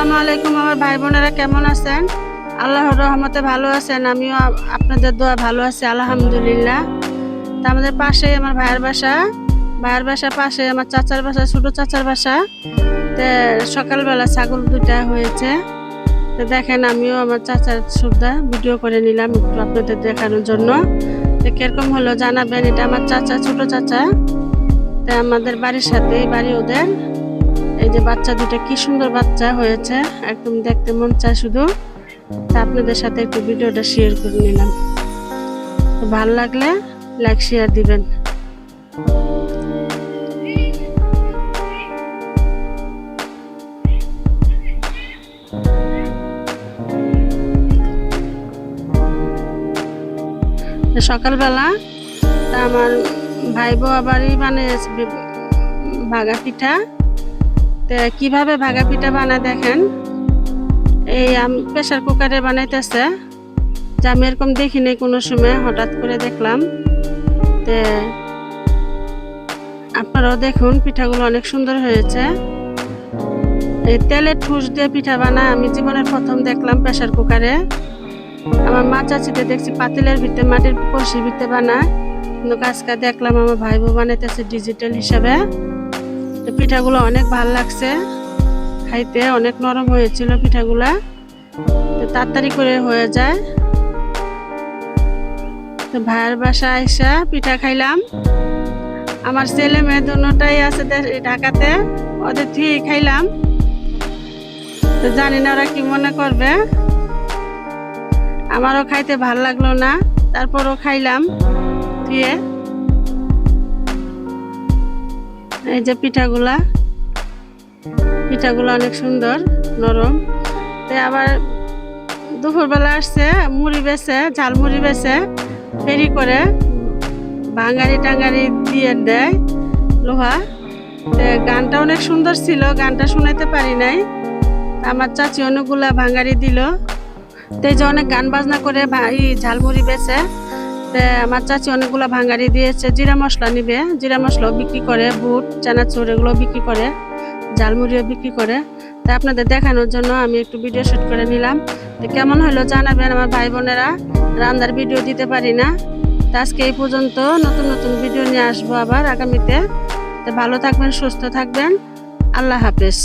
আসসালামু আলাইকুম আমার ভাই বোনেরা, কেমন আছেন? আল্লাহর রহমতে ভালো আছেন। আমিও আপনাদের দোয়া ভালো আছি আলহামদুলিল্লাহ। তা আমাদের পাশেই আমার ভাইয়ের বাসা পাশে আমার চাচার বাসা, ছোট চাচার বাসা। তো সকালবেলা ছাগল দুটা হয়েছে। তো দেখেন, আমিও আমার চাচার সুদ্ধা ভিডিও করে নিলাম একটু আপনাদের দেখানোর জন্য। তো কিরকম হলো জানাবেন। এটা আমার চাচা, ছোট চাচা। তা আমাদের বাড়ির সাথেই বাড়ি ওদের। এই যে বাচ্চা দুটো কি সুন্দর বাচ্চা হয়েছে, একদম দেখতে মন চায় শুধু। তা আপনাদের সাথে একটু ভিডিওটা শেয়ার করে নিলাম। তো ভালো লাগলে লাইক শেয়ার দিবেন। সকালবেলা তা আমার ভাই বউ আবারই বানিয়েছে ভাগা পিঠা। তো কিভাবে ভাগা পিঠা বানায় দেখেন। এই প্রেসার কুকারে বানাইতেছে, যে আমি এরকম দেখিনি কোনো সময়, হঠাৎ করে দেখলাম। তে আপনারাও দেখুন, পিঠাগুলো অনেক সুন্দর হয়েছে। এই তেলের ঠুস দিয়ে পিঠা বানায় আমি জীবনের প্রথম দেখলাম প্রেসার কুকারে। আমার মা চাচিতে দেখছি পাতিলের ভিতরে, মাটির কলসির ভিতরে বানায়, কিন্তু আজকে দেখলাম আমার ভাই বউ বানাইতেছে ডিজিটাল হিসাবে। তো পিঠাগুলো অনেক ভালো লাগছে খাইতে, অনেক নরম হয়েছিল পিঠাগুলা। তো তাড়াতাড়ি করে হয়ে যায়। তো ভাইয়ের বাসা আইসা পিঠা খাইলাম। আমার ছেলে মেয়ে দুটাই আছে ঢাকাতে, ওদের ঠিক খাইলাম। তো জানি না ওরা কি মনে করবে। আমারও খাইতে ভাল লাগলো না, তারপরও খাইলাম দিয়ে। এই যে পিঠাগুলা অনেক সুন্দর নরম। তো আবার দুপুরবেলা আসছে মুড়ি বেছে, ঝালমুড়ি বেছে ফেরি করে ভাঙ্গারি টাঙ্গারি দিয়ে দেয় লোহা। গানটা অনেক সুন্দর ছিল, গানটা শোনাইতে পারি নাই। আমার চাচি অনেকগুলা ভাঙ্গারি দিল। তো এই যে অনেক গান বাজনা করে ঝালমুড়ি বেছে। তো আমার চাচি অনেকগুলা ভাঙ্গারি দিয়েছে। জিরা মশলা নিবে, জিরা মশলাও বিক্রি করে, বুট চানাচুর এগুলো বিক্রি করে, ঝালমুড়িও বিক্রি করে। তা আপনাদের দেখানোর জন্য আমি একটু ভিডিও শুট করে নিলাম। তো কেমন হলো জানাবেন আমার ভাই বোনেরা। রান্নার ভিডিও দিতে পারি না। তো আজকে এই পর্যন্ত, নতুন নতুন ভিডিও নিয়ে আসবো আবার আগামীতে। তো ভালো থাকবেন, সুস্থ থাকবেন। আল্লাহ হাফেজ।